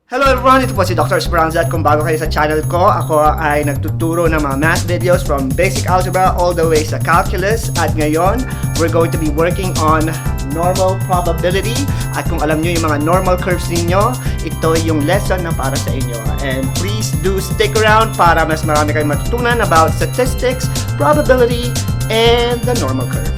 Hello everyone! Ito po si Dr. Esperanza at kung bago kayo sa channel ko, ako ay nagtuturo ng mga math videos from basic algebra all the way sa calculus. At ngayon, we're going to be working on normal probability. At kung alam nyo yung mga normal curves ninyo, ito yung lesson na para sa inyo. And please do stick around para mas marami kayong matutunan about statistics, probability, and the normal curve.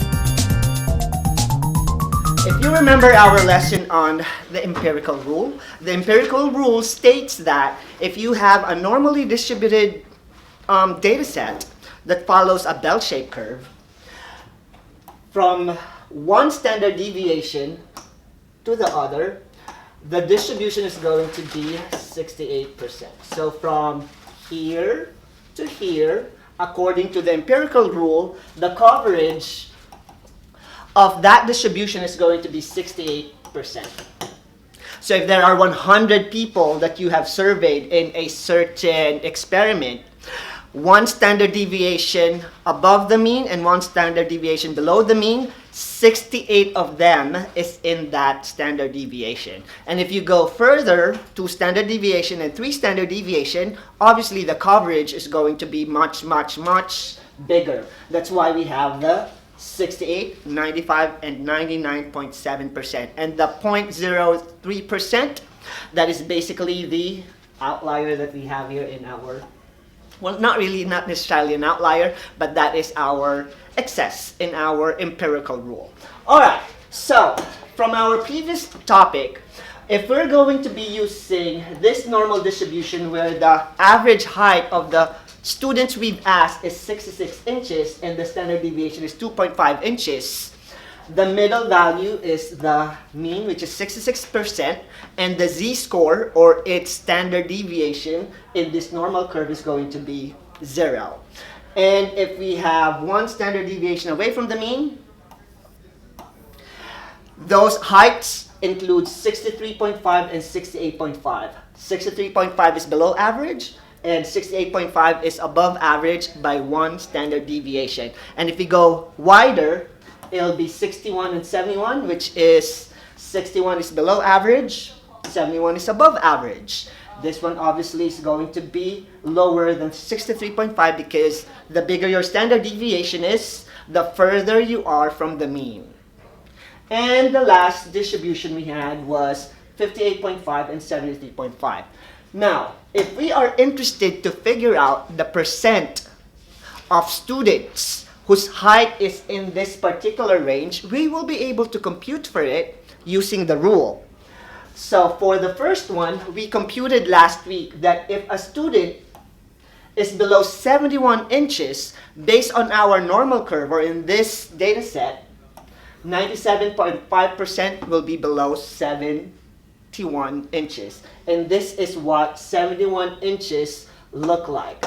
If you remember our lesson on the empirical rule, the empirical rule states that if you have a normally distributed data set that follows a bell-shaped curve, from one standard deviation to the other, the distribution is going to be 68%. So from here to here, according to the empirical rule, the coverage of that distribution is going to be 68%. So if there are 100 people that you have surveyed in a certain experiment, one standard deviation above the mean and one standard deviation below the mean, 68 of them is in that standard deviation. And if you go further, 2 standard deviation and 3 standard deviation, obviously the coverage is going to be much, much, much bigger. That's why we have the 68, 95, and 99.7%. And the 0.03%, that is basically the outlier that we have here in our, well, not necessarily an outlier, but that is our excess in our empirical rule. Alright, so from our previous topic, if we're going to be using this normal distribution where the average height of the students we've asked is 66 inches and the standard deviation is 2.5 inches. The middle value is the mean, which is 66%, and the z-score, or its standard deviation, in this normal curve is going to be 0. And if we have one standard deviation away from the mean, those heights include 63.5 and 68.5. 63.5 is below average, and 68.5 is above average by one standard deviation. And if we go wider, it'll be 61 and 71, which is 61 is below average, 71 is above average. This one obviously is going to be lower than 63.5 because the bigger your standard deviation is, the further you are from the mean. And the last distribution we had was 58.5 and 73.5. Now, if we are interested to figure out the percent of students whose height is in this particular range, we will be able to compute for it using the rule. So for the first one, we computed last week that if a student is below 71 inches, based on our normal curve, or in this data set, 97.5% will be below 71 inches. And this is what 71 inches look like.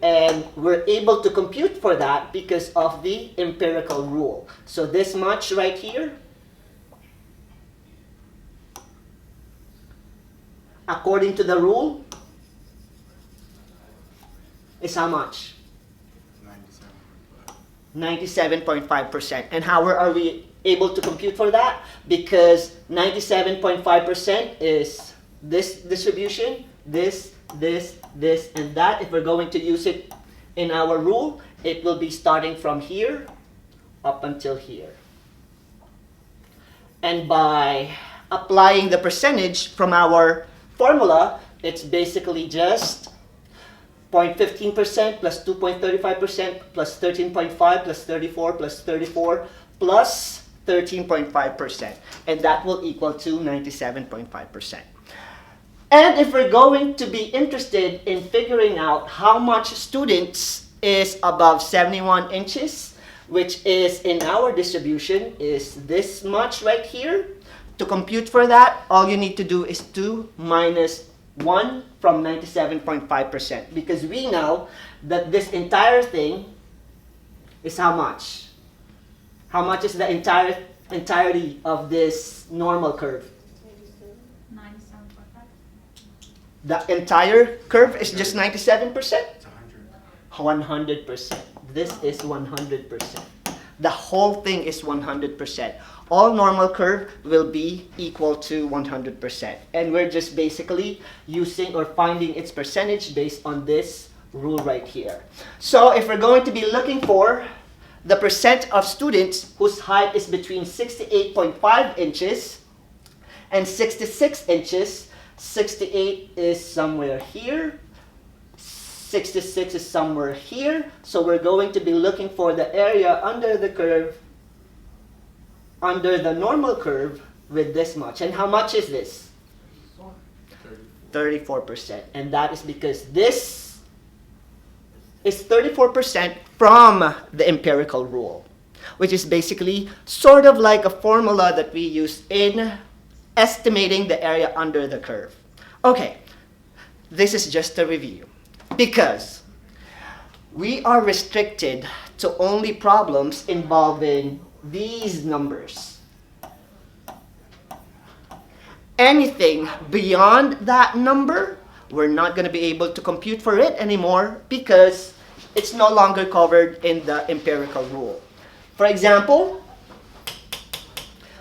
And we're able to compute for that because of the empirical rule. So this much right here, according to the rule, is how much? 97.5%. And how are we able to compute for that? Because 97.5% is this distribution, this, and that. If we're going to use it in our rule, it will be starting from here up until here. And by applying the percentage from our formula, it's basically just 0.15% plus 2.35% plus 13.5 plus 34 plus 34 plus 13.5%. And that will equal to 97.5%. And if we're going to be interested in figuring out how much students is above 71 inches, which is in our distribution is this much right here, to compute for that, all you need to do is 2 minus 1 from 97.5%. Because we know that this entire thing is how much? How much is the entirety of this normal curve? The entire curve is just 97%? 100%. This is 100%. the whole thing is 100%. All normal curve will be equal to 100%. And we're just basically using or finding its percentage based on this rule right here. So if we're going to be looking for the percent of students whose height is between 68.5 inches and 66 inches, 68 is somewhere here, 66 is somewhere here, so we're going to be looking for the area under the curve, under the normal curve with this much. And how much is this? 34%. And that is because this is 34% from the empirical rule, which is basically sort of like a formula that we use in estimating the area under the curve. Okay, this is just a review because we are restricted to only problems involving these numbers. Anything beyond that number, we're not going to be able to compute for it anymore because it's no longer covered in the empirical rule. For example,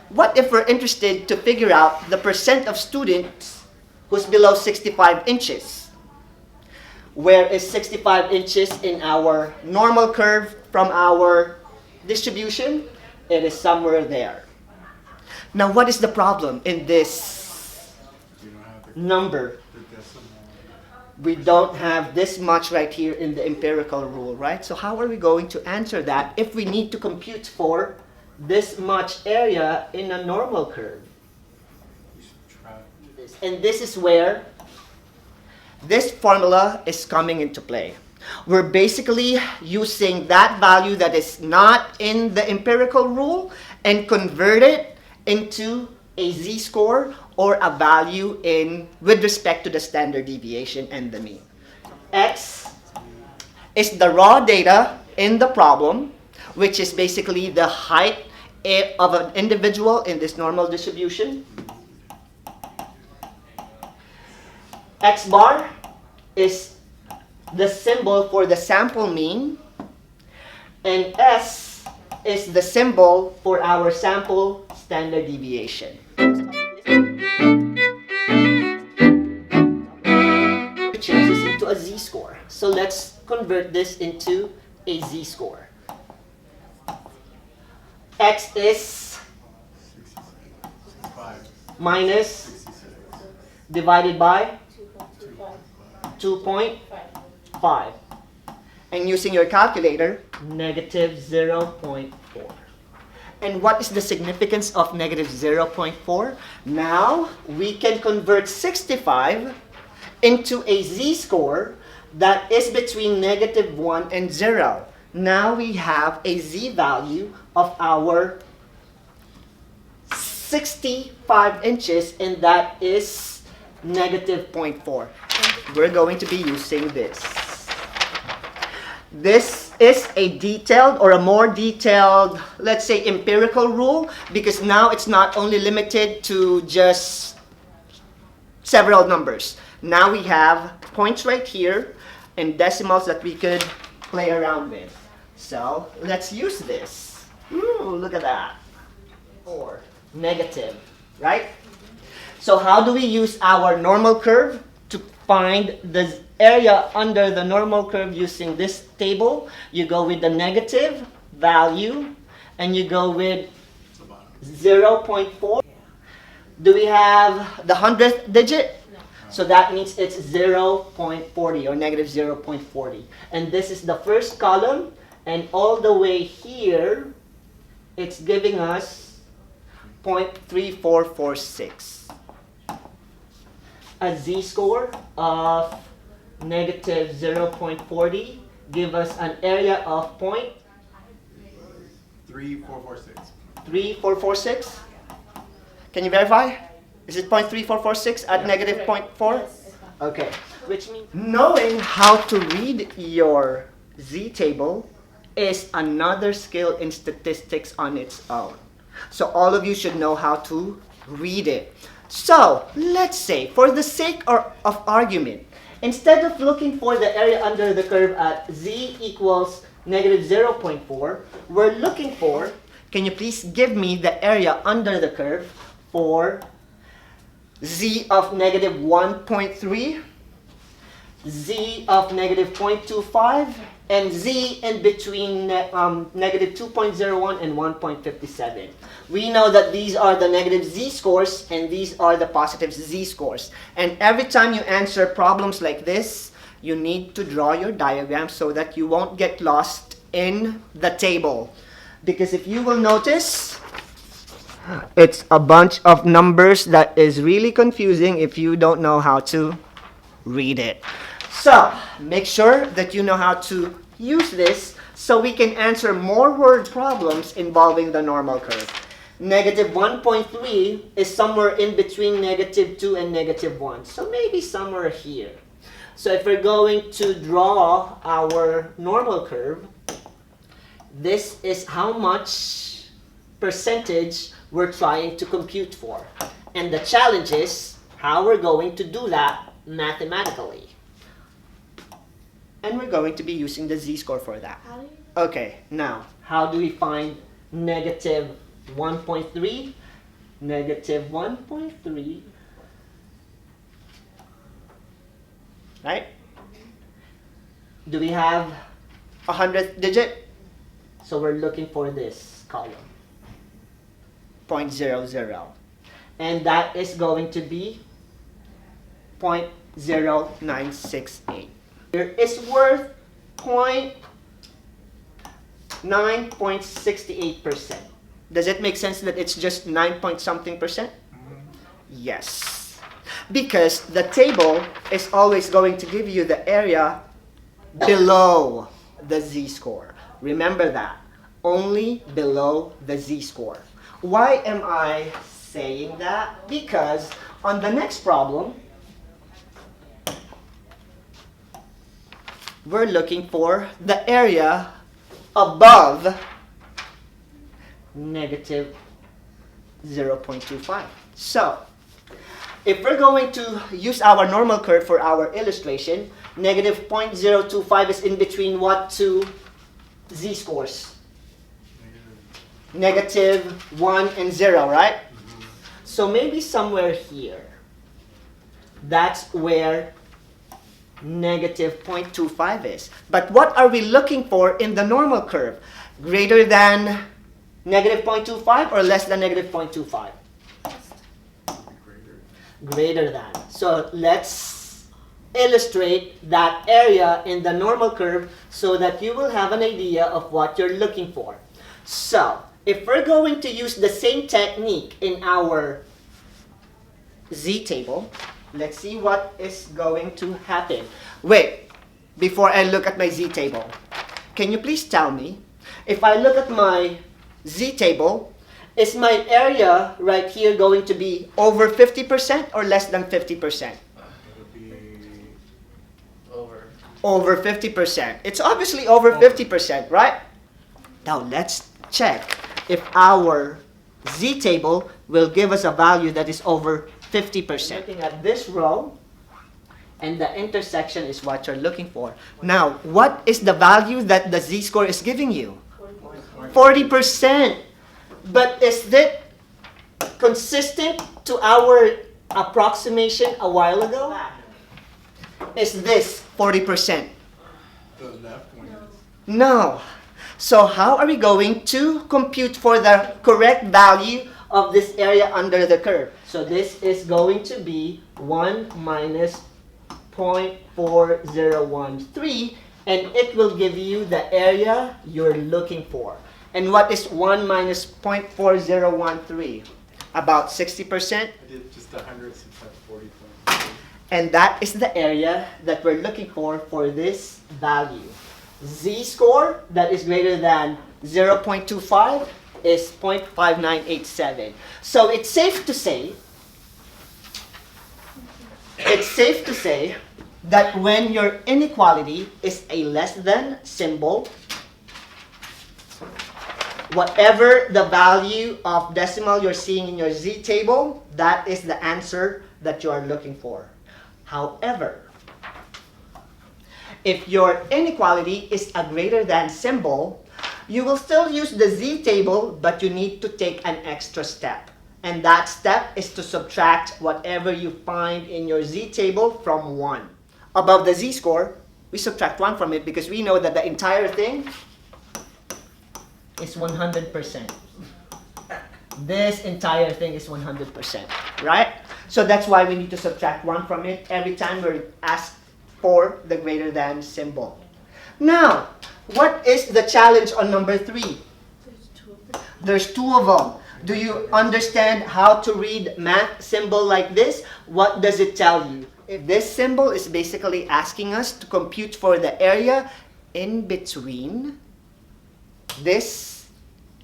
what if we're interested to figure out the percent of students who's below 65 inches? Where is 65 inches in our normal curve from our distribution? It is somewhere there. Now, what is the problem in this number? We don't have this much right here in the empirical rule, right? So how are we going to answer that if we need to compute for this much area in a normal curve? And this is where this formula is coming into play. We're basically using that value that is not in the empirical rule and convert it into a z-score or a value with respect to the standard deviation and the mean. X is the raw data in the problem, which is basically the height of an individual in this normal distribution. X bar is the symbol for the sample mean, and S is the symbol for our sample standard deviation. We change this into a z-score. So let's convert this into a z-score. X is minus divided by 2.5. And using your calculator, negative 0.4. And what is the significance of negative 0.4? Now, we can convert 65 into a z-score that is between negative 1 and 0. Now we have a z-value of our 65 inches, and that is negative 0.4. We're going to be using this. This is a detailed or a more detailed, let's say, empirical rule, because now it's not only limited to just several numbers. Now we have points right here and decimals that we could play around with. So let's use this. Ooh, look at that. Or negative, right? So how do we use our normal curve to find the area under the normal curve using this table? You go with the negative value and you go with 0.4. Do we have the 100th digit? No. So that means it's 0.40 or negative 0.40. And this is the first column, and all the way here, it's giving us 0.3446. A z-score of negative 0.40 give us an area of 0.3446. 3446? Can you verify? Is it 0.3446 at negative 0.4? Yes. Okay. Which means knowing how to read your z-table is another skill in statistics on its own. So all of you should know how to read it. So let's say, for the sake of argument, instead of looking for the area under the curve at z equals negative 0.4, we're looking for, can you please give me the area under the curve for z of negative 1.3, z of negative 0.25, and z in between negative 2.01 and 1.57. We know that these are the negative z-scores and these are the positive z-scores. And every time you answer problems like this, you need to draw your diagram so that you won't get lost in the table. Because if you will notice, it's a bunch of numbers that is really confusing if you don't know how to read it. So, make sure that you know how to use this so we can answer more word problems involving the normal curve. Negative 1.3 is somewhere in between negative 2 and negative 1. So maybe somewhere here. So if we're going to draw our normal curve, this is how much percentage we're trying to compute for. And the challenge is how we're going to do that mathematically. And we're going to be using the z-score for that. Okay, now, how do we find negative 1.3? Negative 1.3, right? Do we have a 100th digit? So we're looking for this column, 0.00. And that is going to be 0.0968. Here is worth 9.68%. Does it make sense that it's just 9 point something percent? Yes. Because the table is always going to give you the area below the z-score. Remember that. Only below the z-score. Why am I saying that? Because on the next problem, we're looking for the area above negative 0.25. So, if we're going to use our normal curve for our illustration, negative 0.025 is in between what two z-scores? Negative 1 and 0, right? So maybe somewhere here. That's where negative 0.25 is. But what are we looking for in the normal curve? Greater than negative 0.25 or less than negative 0.25? Greater than. So let's illustrate that area in the normal curve so that you will have an idea of what you're looking for. So, if we're going to use the same technique in our z-table, let's see what is going to happen. Wait, before I look at my z-table, can you please tell me, if I look at my z-table, is my area right here going to be over 50% or less than 50%? It would be over. Over 50%. It's obviously over 50%, right? Now let's check if our z-table will give us a value that is over 50%. Looking at this row, and the intersection is what you're looking for. Now, what is the value that the z-score is giving you? 40%. But is that consistent to our approximation a while ago? Is this 40%? The left one is. No. So how are we going to compute for the correct value of this area under the curve? So this is going to be 1 minus 0.4013, and it will give you the area you're looking for. And what is 1 minus 0.4013? About 60%? I did just 100 since I have 40.3. And that is the area that we're looking for this value. Z-score that is greater than 0.25 is 0.5987. So it's safe to say that when your inequality is a less than symbol, whatever the value of decimal you're seeing in your z-table, that is the answer that you are looking for. However, If your inequality is a greater than symbol, you will still use the z table, but you need to take an extra step. And that step is to subtract whatever you find in your z table from 1. Above the z-score, we subtract 1 from it because we know that the entire thing is 100%. This entire thing is 100%, right? So that's why we need to subtract 1 from it every time we're asked for the greater than symbol. Now, what is the challenge on number 3? There's 2 of them. Do you understand how to read math symbol like this? What does it tell you? If this symbol is basically asking us to compute for the area in between this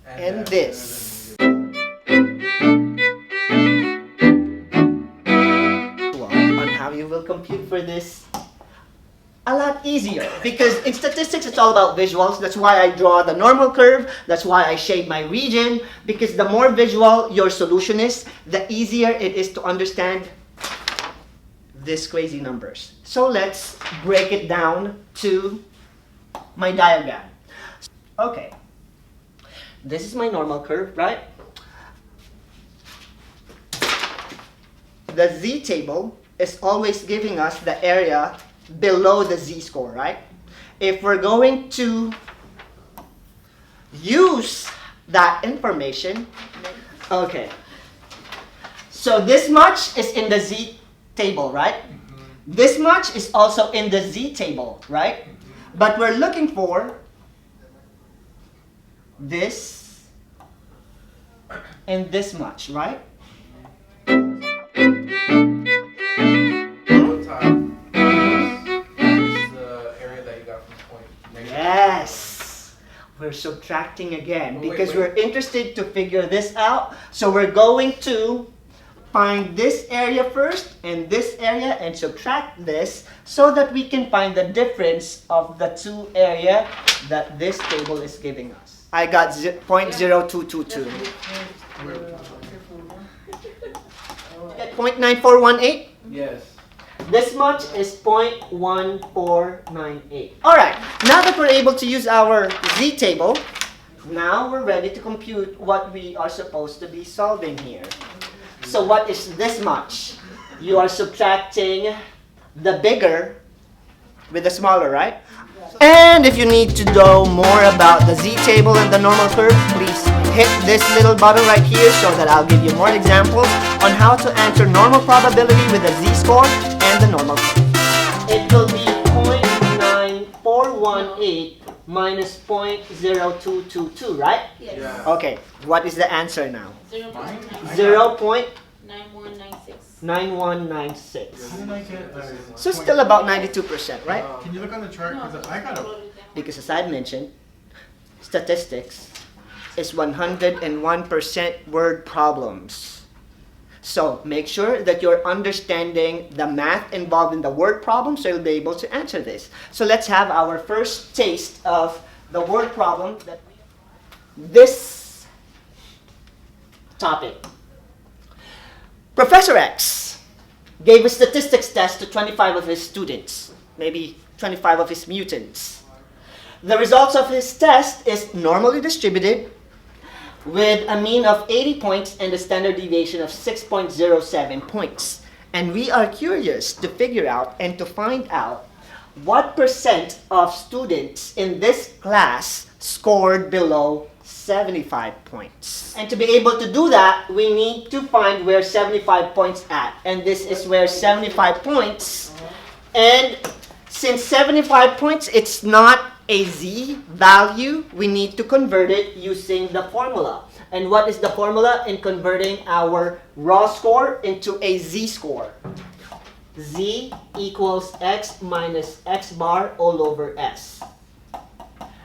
and this. On how you will compute for this, a lot easier, because in statistics it's all about visuals. That's why I draw the normal curve. That's why I shade my region, because the more visual your solution is, the easier it is to understand these crazy numbers. So let's break it down to my diagram. Okay, this is my normal curve, right? The z table is always giving us the area below the z-score, right? If we're going to use that information, okay, so this much is in the z table, right? This much is also in the z table, right? But we're looking for this and this much, right? Yes, we're subtracting again because we're interested to figure this out. So we're going to find this area first and this area and subtract this so that we can find the difference of the 2 area that this table is giving us. I got 0.0222. Get 0.9418? Yes. This much is 0.1498. Alright, now that we're able to use our z table, now we're ready to compute what we are supposed to be solving here. So what is this much? You are subtracting the bigger with the smaller, right? And if you need to know more about the z table and the normal curve, please hit this little button right here so that I'll give you more examples on how to answer normal probability with a z-score and the normal curve. It will be 0.9418 minus 0.0222, right? Yes. Yeah. Okay, what is the answer now? 0.9196. 0.9196. How did I get So still about 92%, right? Can you look on the chart? Because I got a... Because as I mentioned, statistics is 101% word problems. So make sure that you're understanding the math involved in the word problem so you'll be able to answer this. So let's have our first taste of the word problem that this topic. Professor X gave a statistics test to 25 of his students, maybe 25 of his mutants. The results of his test is normally distributed with a mean of 80 points and a standard deviation of 6.07 points. And we are curious to figure out and to find out what percent of students in this class scored below 75 points. And to be able to do that, we need to find where 75 points at. And this is where 75 points. And since 75 points, it's not a z value, we need to convert it using the formula. And what is the formula in converting our raw score into a z score? Z equals x minus x bar all over s.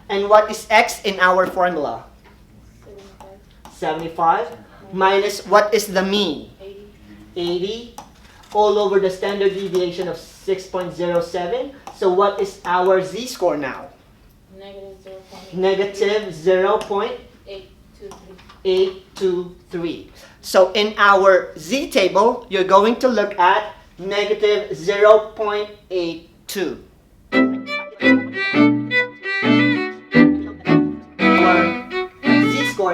And what is x in our formula? 75 minus what is the mean? 80 all over the standard deviation of 6.07. So what is our z score now? Negative 0.823. So in our z table, you're going to look at negative 0.82.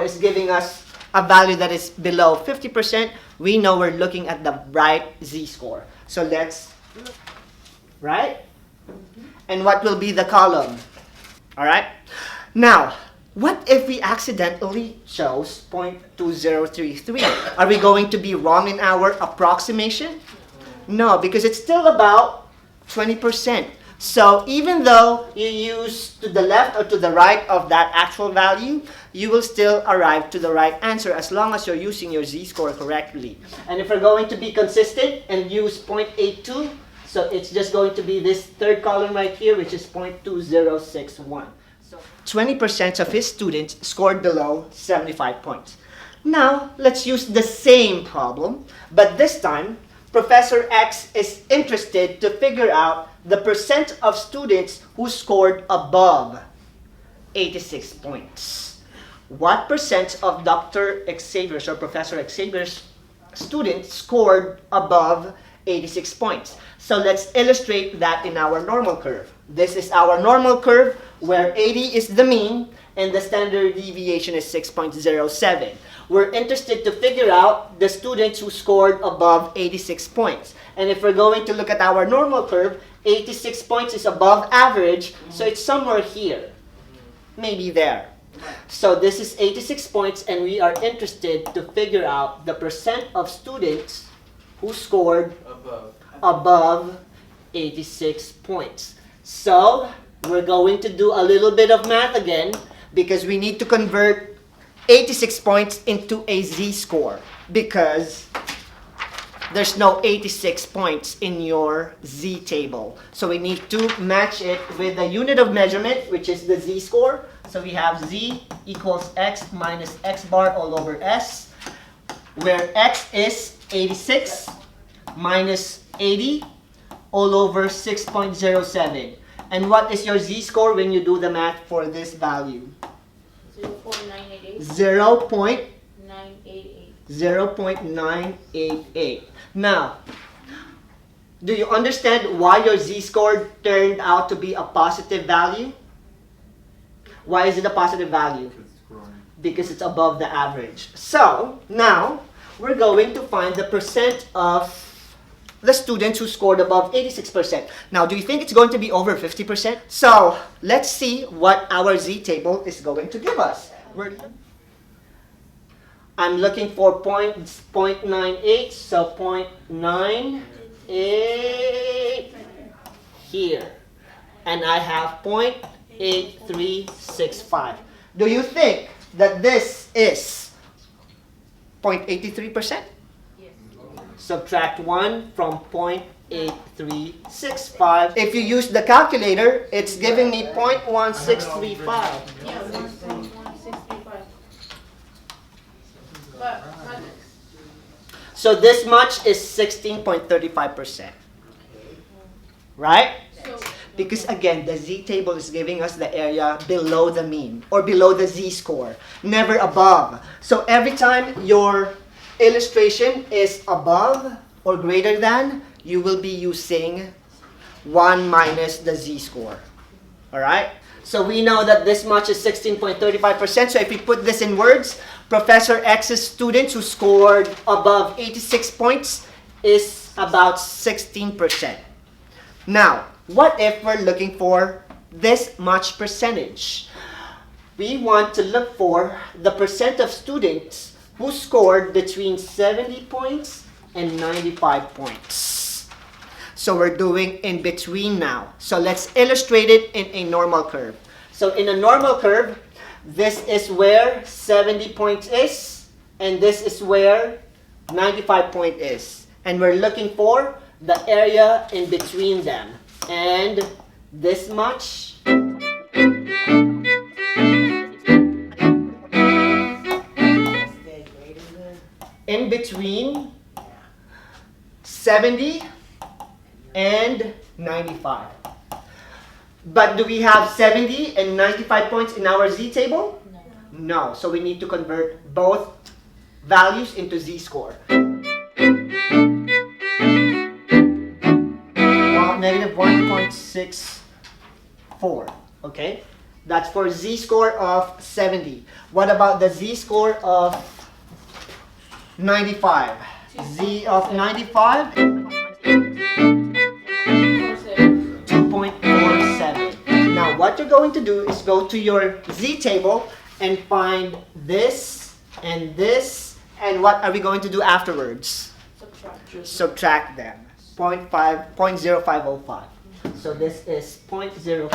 is giving us a value that is below 50%, we know we're looking at the right z-score. So let's, right? And what will be the column? All right? Now, what if we accidentally chose 0.2033? Are we going to be wrong in our approximation? No, because it's still about 20%. So even though you use to the left or to the right of that actual value, you will still arrive to the right answer as long as you're using your z-score correctly. And if we're going to be consistent and use 0.82, so it's just going to be this third column right here, which is 0.2061. So 20% of his students scored below 75 points. Now, let's use the same problem, but this time, Professor X is interested to figure out the percent of students who scored above 86 points. What percent of Dr. Xavier's or Professor Xavier's students scored above 86 points? So let's illustrate that in our normal curve. This is our normal curve where 80 is the mean and the standard deviation is 6.07. We're interested to figure out the students who scored above 86 points. And if we're going to look at our normal curve, 86 points is above average, so it's somewhere here. Maybe there. So this is 86 points, and we are interested to figure out the percent of students who scored above 86 points. So we're going to do a little bit of math again, because we need to convert 86 points into a z-score, because there's no 86 points in your z-table. So we need to match it with the unit of measurement, which is the z-score. So we have z equals x minus x bar all over s, where x is 86 minus 80 all over 6.07. And what is your z-score when you do the math for this value? 0.988. 0.988. Now, do you understand why your z-score turned out to be a positive value? Why is it a positive value? Because it's above the average. So, now, we're going to find the percent of the students who scored above 86%. Now, do you think it's going to be over 50%? So, let's see what our z-table is going to give us. I'm looking for 0.98, so 0.98 here. And I have 0.8365. Do you think that this is 0.83%? Yes. Subtract 1 from 0.8365. If you use the calculator, it's giving me 0.1635. Yeah, 1.1635. But So this much is 16.35%. Right? so Because again, the z-table is giving us the area below the mean or below the z-score, never above. So every time your illustration is above or greater than, you will be using 1 minus the z-score. All right? So we know that this much is 16.35%. So if we put this in words, Professor X's students who scored above 86 points is about 16%. Now, what if we're looking for this much percentage? We want to look for the percent of students who scored between 70 points and 95 points. So we're doing in between now. So let's illustrate it in a normal curve. So in a normal curve, this is where 70 points is, and this is where 95 point is. And we're looking for the area in between them. And this much in between 70 and 95. But do we have 70 and 95 points in our z-table? No. So we need to convert both values into z-score. Well, negative 1.64. Okay? That's for z-score of 70. What about the z-score of 95? Z of 95? 2.47. Now what you're going to do is go to your z table and find this, and what are we going to do afterwards? Subtract them. 0.0505. So this is 0.0505.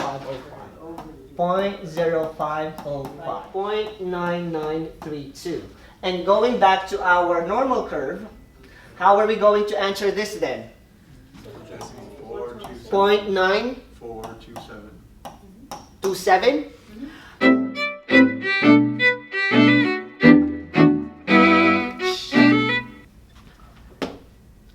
0.0505. 0.9932. And going back to our normal curve, how are we going to answer this then? 0.9427.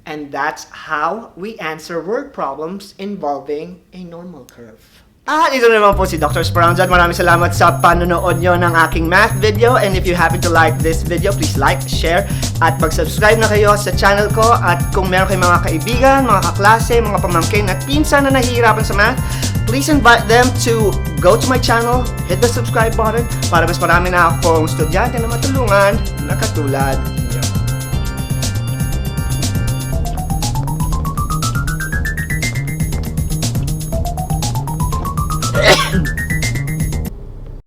And that's how we answer word problems involving a normal curve. At ito naman po si Dr. Speranza. Maraming salamat sa panonood nyo ng aking math video. And if you happen to like this video, please like, share, at pag-subscribe na kayo sa channel ko. At kung meron kayong mga kaibigan, mga kaklase, mga pamangkin at pinsan na nahihirapan sa math, please invite them to go to my channel, hit the subscribe button para mas marami na akong estudyante na matulungan na katulad